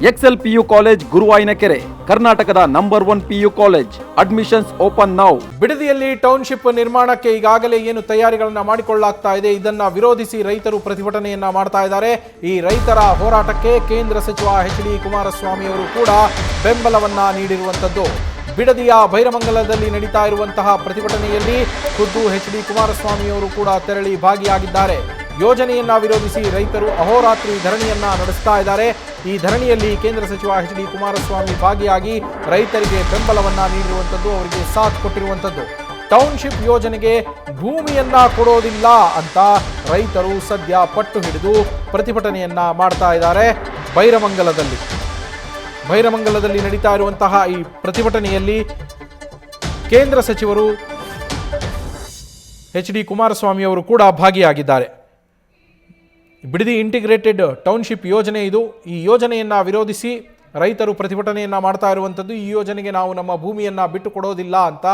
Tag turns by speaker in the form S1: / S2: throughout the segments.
S1: Excel PU college Guruvayanakere, ಕರ್ನಾಟಕದ number 1 PU college. Admissions open now.
S2: ಬಿಡದಿಯಲ್ಲಿ township ನಿರ್ಮಾಣಕ್ಕೆ ಈಗಾಗಲೇ ಏನು ತಯಾರಿಗಳನ್ನ ಮಾಡಿಕೊಳ್ಳಲಾಗ್ತಾ ಇದೆ, ಇದನ್ನ ವಿರೋಧಿಸಿ ರೈತರು ಪ್ರತಿಭಟನೆಯನ್ನ ಮಾಡ್ತಾ ಇದ್ದಾರೆ. ಈ ರೈತರ ಹೋರಾಟಕ್ಕೆ ಕೇಂದ್ರ ಸಚಿವ ಎಚ್ ಡಿ ಕುಮಾರಸ್ವಾಮಿ ಅವರು ಕೂಡ ಬೆಂಬಲವನ್ನ ನೀಡಿರುವಂತದ್ದು. ಬಿಡದಿಯ ಬೈರಮಂಗಲದಲ್ಲಿ ನಡೀತಾ ಇರುವಂತಹ ಪ್ರತಿಭಟನೆಯಲ್ಲಿ ಖುದ್ದು ಎಚ್ ಡಿ ಕುಮಾರಸ್ವಾಮಿ ಅವರು ಕೂಡ ತೆರಳಿ ಭಾಗಿಯಾಗಿದ್ದಾರೆ. ಯೋಜನೆಯನ್ನ ವಿರೋಧಿಸಿ ರೈತರು ಅಹೋರಾತ್ರಿ ಧರಣಿಯನ್ನ ನಡೆಸ್ತಾ ಇದ್ದಾರೆ. ಈ ಧರಣಿಯಲ್ಲಿ ಕೇಂದ್ರ ಸಚಿವ ಎಚ್ ಡಿ ಕುಮಾರಸ್ವಾಮಿ ಭಾಗಿಯಾಗಿ ರೈತರಿಗೆ ಬೆಂಬಲವನ್ನ ನೀಡಿರುವಂಥದ್ದು, ಅವರಿಗೆ ಸಾಥ್ ಕೊಟ್ಟಿರುವಂಥದ್ದು. ಟೌನ್ಶಿಪ್ ಯೋಜನೆಗೆ ಭೂಮಿಯನ್ನ ಕೊಡೋದಿಲ್ಲ ಅಂತ ರೈತರು ಸದ್ಯ ಪಟ್ಟು ಹಿಡಿದು ಪ್ರತಿಭಟನೆಯನ್ನ ಮಾಡ್ತಾ ಇದ್ದಾರೆ. ಬೈರಮಂಗಲದಲ್ಲಿ ನಡೀತಾ ಇರುವಂತಹ ಈ ಪ್ರತಿಭಟನೆಯಲ್ಲಿ ಕೇಂದ್ರ ಸಚಿವರು ಎಚ್ ಡಿ ಕುಮಾರಸ್ವಾಮಿ ಅವರು ಕೂಡ ಭಾಗಿಯಾಗಿದ್ದಾರೆ. ಬಿಡದಿ ಇಂಟಿಗ್ರೇಟೆಡ್ ಟೌನ್ಶಿಪ್ ಯೋಜನೆ ಇದು. ಈ ಯೋಜನೆಯನ್ನು ವಿರೋಧಿಸಿ ರೈತರು ಪ್ರತಿಭಟನೆಯನ್ನು ಮಾಡ್ತಾ ಇರುವಂಥದ್ದು. ಈ ಯೋಜನೆಗೆ ನಾವು ನಮ್ಮ ಭೂಮಿಯನ್ನು ಬಿಟ್ಟು ಕೊಡೋದಿಲ್ಲ ಅಂತ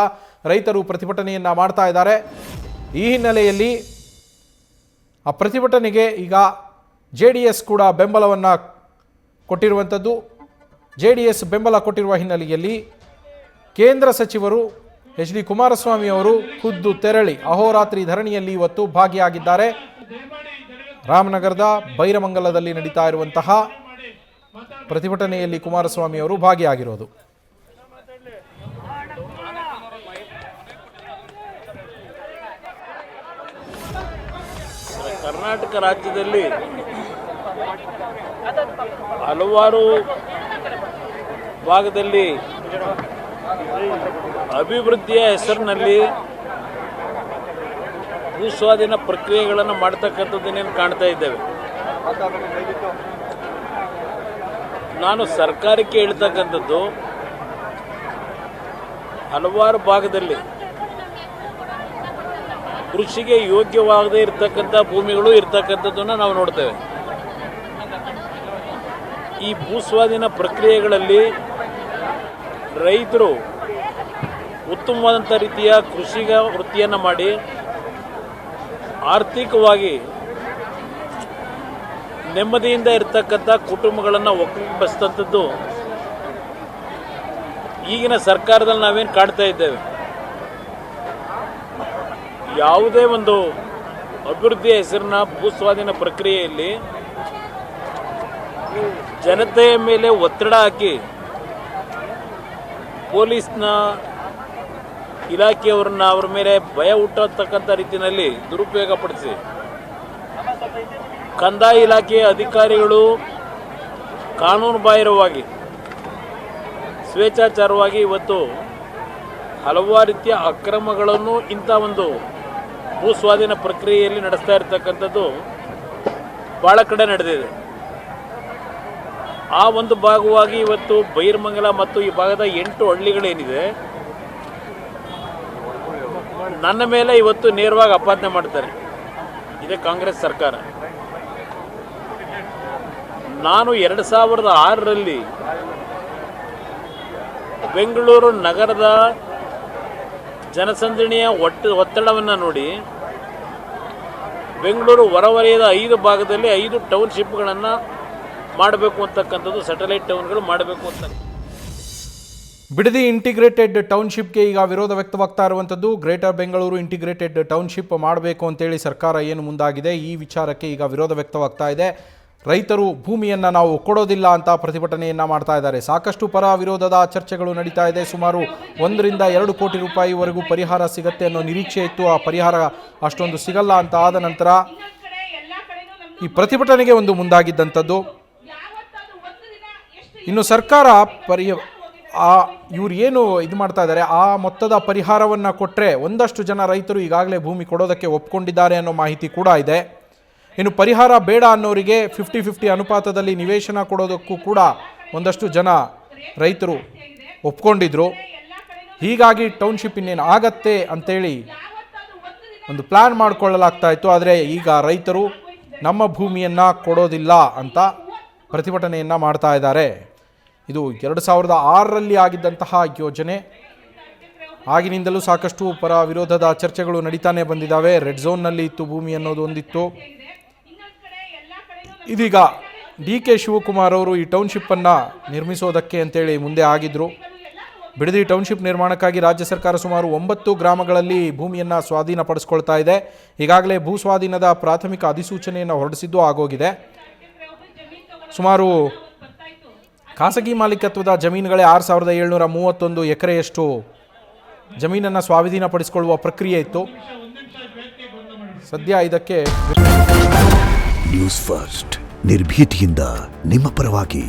S2: ರೈತರು ಪ್ರತಿಭಟನೆಯನ್ನು ಮಾಡ್ತಾ ಇದ್ದಾರೆ. ಈ ಹಿನ್ನೆಲೆಯಲ್ಲಿ ಆ ಪ್ರತಿಭಟನೆಗೆ ಈಗ JDS ಕೂಡ ಬೆಂಬಲವನ್ನು ಕೊಟ್ಟಿರುವಂಥದ್ದು. JDS ಬೆಂಬಲ ಕೊಟ್ಟಿರುವ ಹಿನ್ನೆಲೆಯಲ್ಲಿ ಕೇಂದ್ರ ಸಚಿವರು ಎಚ್ ಡಿ ಕುಮಾರಸ್ವಾಮಿ ಅವರು ಖುದ್ದು ತೆರಳಿ ಅಹೋರಾತ್ರಿ ಧರಣಿಯಲ್ಲಿ ಇವತ್ತು ಭಾಗಿಯಾಗಿದ್ದಾರೆ. ರಾಮನಗರದ ಬೈರಮಂಗಲದಲ್ಲಿ ನಡೀತಾ ಇರುವಂತಹ ಪ್ರತಿಭಟನೆಯಲ್ಲಿ ಕುಮಾರಸ್ವಾಮಿ ಅವರು ಭಾಗಿಯಾಗಿರೋದು.
S3: ಕರ್ನಾಟಕ ರಾಜ್ಯದಲ್ಲಿ ಹಲವಾರು ಭಾಗದಲ್ಲಿ ಅಭಿವೃದ್ಧಿಯ ಹೆಸರಿನಲ್ಲಿ ಭೂಸ್ವಾಧೀನ ಪ್ರಕ್ರಿಯೆಗಳನ್ನು ಮಾಡ್ತಕ್ಕಂಥದ್ದನ್ನೇನು ಕಾಣ್ತಾ ಇದ್ದೇವೆ. ನಾನು ಸರ್ಕಾರಕ್ಕೆ ಹೇಳ್ತಕ್ಕಂಥದ್ದು, ಹಲವಾರು ಭಾಗದಲ್ಲಿ ಕೃಷಿಗೆ ಯೋಗ್ಯವಾಗದೇ ಇರತಕ್ಕಂಥ ಭೂಮಿಗಳು ಇರ್ತಕ್ಕಂಥದ್ದನ್ನು ನಾವು ನೋಡ್ತೇವೆ. ಈ ಭೂಸ್ವಾಧೀನ ಪ್ರಕ್ರಿಯೆಗಳಲ್ಲಿ ರೈತರು ಉತ್ತಮವಾದಂಥ ರೀತಿಯ ಕೃಷಿಗ ವೃತ್ತಿಯನ್ನು ಮಾಡಿ ಆರ್ಥಿಕವಾಗಿ ನೆಮ್ಮದಿಯಿಂದ ಇರತಕ್ಕಂಥ ಕುಟುಂಬಗಳನ್ನು ಒಕ್ಕೂಡಿಸ್ತಂಥದ್ದು ಈಗಿನ ಸರ್ಕಾರದಲ್ಲಿ ನಾವೇನು ಕಾಡ್ತಾ ಇದ್ದೇವೆ. ಯಾವುದೇ ಒಂದು ಅಭಿವೃದ್ಧಿಯ ಹೆಸರಿನ ಭೂಸ್ವಾಧೀನ ಪ್ರಕ್ರಿಯೆಯಲ್ಲಿ ಜನತೆಯ ಮೇಲೆ ಒತ್ತಡ ಹಾಕಿ ಪೊಲೀಸ್ನ ಇಲಾಖೆಯವರನ್ನ ಅವರ ಮೇಲೆ ಭಯ ಹುಟ್ಟತಕ್ಕಂಥ ರೀತಿಯಲ್ಲಿ ದುರುಪಯೋಗಪಡಿಸಿ ಕಂದಾಯ ಇಲಾಖೆಯ ಅಧಿಕಾರಿಗಳು ಕಾನೂನು ಬಾಹಿರವಾಗಿ ಸ್ವೇಚ್ಛಾಚಾರವಾಗಿ ಇವತ್ತು ಹಲವಾರು ರೀತಿಯ ಅಕ್ರಮಗಳನ್ನು ಇಂಥ ಒಂದು ಭೂಸ್ವಾಧೀನ ಪ್ರಕ್ರಿಯೆಯಲ್ಲಿ ನಡೆಸ್ತಾ ಇರತಕ್ಕಂಥದ್ದು ಭಾಳ ಕಡೆ ನಡೆದಿದೆ. ಆ ಒಂದು ಭಾಗವಾಗಿ ಇವತ್ತು ಬೈರಮಂಗಲ ಮತ್ತು ಈ ಭಾಗದ 8 ಹಳ್ಳಿಗಳೇನಿದೆ, ನನ್ನ ಮೇಲೆ ಇವತ್ತು ನೇರವಾಗಿ ಆಪಾದನೆ ಮಾಡ್ತಾರೆ. ಇದೇ ಕಾಂಗ್ರೆಸ್ ಸರ್ಕಾರ. ನಾನು 2006ರಲ್ಲಿ ಬೆಂಗಳೂರು ನಗರದ ಜನಸಂದಣಿಯ ಒತ್ತಡವನ್ನು ನೋಡಿ ಬೆಂಗಳೂರು ಹೊರವಲಯದ 5 ಭಾಗದಲ್ಲಿ 5 ಟೌನ್ಶಿಪ್ಗಳನ್ನು ಮಾಡಬೇಕು ಅಂತಕ್ಕಂಥದ್ದು, ಸ್ಯಾಟಲೈಟ್ ಟೌನ್ಗಳು ಮಾಡಬೇಕು ಅಂತ.
S2: ಬಿಡದಿ ಇಂಟಿಗ್ರೇಟೆಡ್ ಟೌನ್ಶಿಪ್ಗೆ ಈಗ ವಿರೋಧ ವ್ಯಕ್ತವಾಗ್ತಾ ಇರುವಂಥದ್ದು. ಗ್ರೇಟರ್ ಬೆಂಗಳೂರು ಇಂಟಿಗ್ರೇಟೆಡ್ ಟೌನ್ಶಿಪ್ ಮಾಡಬೇಕು ಅಂತೇಳಿ ಸರ್ಕಾರ ಏನು ಮುಂದಾಗಿದೆ, ಈ ವಿಚಾರಕ್ಕೆ ಈಗ ವಿರೋಧ ವ್ಯಕ್ತವಾಗ್ತಾ ಇದೆ. ರೈತರು ಭೂಮಿಯನ್ನು ನಾವು ಕೊಡೋದಿಲ್ಲ ಅಂತ ಪ್ರತಿಭಟನೆಯನ್ನು ಮಾಡ್ತಾ ಇದ್ದಾರೆ. ಸಾಕಷ್ಟು ಪರ ವಿರೋಧದ ಚರ್ಚೆಗಳು ನಡೀತಾ ಇದೆ. ಸುಮಾರು 1 ರಿಂದ 2 ಕೋಟಿ ರೂಪಾಯಿವರೆಗೂ ಪರಿಹಾರ ಸಿಗತ್ತೆ ಅನ್ನೋ ನಿರೀಕ್ಷೆ ಇತ್ತು. ಆ ಪರಿಹಾರ ಅಷ್ಟೊಂದು ಸಿಗಲ್ಲ ಅಂತ ಆದ ನಂತರ ಈ ಪ್ರತಿಭಟನೆಗೆ ಒಂದು ಮುಂದಾಗಿದ್ದಂಥದ್ದು. ಇನ್ನು ಸರ್ಕಾರ ಇವ್ರು ಏನು ಇದು ಮಾಡ್ತಾ ಇದ್ದಾರೆ, ಆ ಮೊತ್ತದ ಪರಿಹಾರವನ್ನು ಕೊಟ್ಟರೆ ಒಂದಷ್ಟು ಜನ ರೈತರು ಈಗಾಗಲೇ ಭೂಮಿ ಕೊಡೋದಕ್ಕೆ ಒಪ್ಕೊಂಡಿದ್ದಾರೆ ಅನ್ನೋ ಮಾಹಿತಿ ಕೂಡ ಇದೆ. ಇನ್ನು ಪರಿಹಾರ ಬೇಡ ಅನ್ನೋರಿಗೆ 50-50 ಅನುಪಾತದಲ್ಲಿ ನಿವೇಶನ ಕೊಡೋದಕ್ಕೂ ಕೂಡ ಒಂದಷ್ಟು ಜನ ರೈತರು ಒಪ್ಕೊಂಡಿದ್ರು. ಹೀಗಾಗಿ ಟೌನ್ಶಿಪ್ ಇನ್ನೇನು ಆಗತ್ತೆ ಅಂತೇಳಿ ಒಂದು ಪ್ಲ್ಯಾನ್ ಮಾಡಿಕೊಳ್ಳಲಾಗ್ತಾ ಇತ್ತು. ಆದರೆ ಈಗ ರೈತರು ನಮ್ಮ ಭೂಮಿಯನ್ನು ಕೊಡೋದಿಲ್ಲ ಅಂತ ಪ್ರತಿಭಟನೆಯನ್ನು ಮಾಡ್ತಾ ಇದ್ದಾರೆ. ಇದು 2006ರಲ್ಲಿ ಆಗಿದ್ದಂತಹ ಯೋಜನೆ. ಆಗಿನಿಂದಲೂ ಸಾಕಷ್ಟು ಪರ ವಿರೋಧದ ಚರ್ಚೆಗಳು ನಡೀತಾನೆ ಬಂದಿದ್ದಾವೆ. ರೆಡ್ ಝೋನ್ನಲ್ಲಿ ಇತ್ತು ಭೂಮಿ ಅನ್ನೋದು ಒಂದಿತ್ತು. ಇದೀಗ ಡಿ.ಕೆ. ಶಿವಕುಮಾರ್ ಅವರು ಈ ಟೌನ್ಶಿಪ್ಪನ್ನು ನಿರ್ಮಿಸೋದಕ್ಕೆ ಅಂತೇಳಿ ಮುಂದೆ ಆಗಿದ್ದರು. ಬಿಡದಿ ಟೌನ್ಶಿಪ್ ನಿರ್ಮಾಣಕ್ಕಾಗಿ ರಾಜ್ಯ ಸರ್ಕಾರ ಸುಮಾರು 9 ಗ್ರಾಮಗಳಲ್ಲಿ ಭೂಮಿಯನ್ನು ಸ್ವಾಧೀನಪಡಿಸ್ಕೊಳ್ತಾ ಇದೆ. ಈಗಾಗಲೇ ಭೂ ಸ್ವಾಧೀನದ ಪ್ರಾಥಮಿಕ ಅಧಿಸೂಚನೆಯನ್ನು ಹೊರಡಿಸಿದ್ದು ಆಗೋಗಿದೆ. ಸುಮಾರು ಖಾಸಗಿ ಮಾಲೀಕತ್ವದ ಜಮೀನುಗಳೇ 6731 ಎಕರೆಯಷ್ಟು ಜಮೀನನ್ನು ಸ್ವಾಧೀನಪಡಿಸಿಕೊಳ್ಳುವ ಪ್ರಕ್ರಿಯೆ ಇತ್ತು. ಸದ್ಯ ಇದಕ್ಕೆ
S4: ನ್ಯೂಸ್ ಫಸ್ಟ್ ನಿರ್ಭೀತಿಯಿಂದ ನಿಮ್ಮ ಪರವಾಗಿ.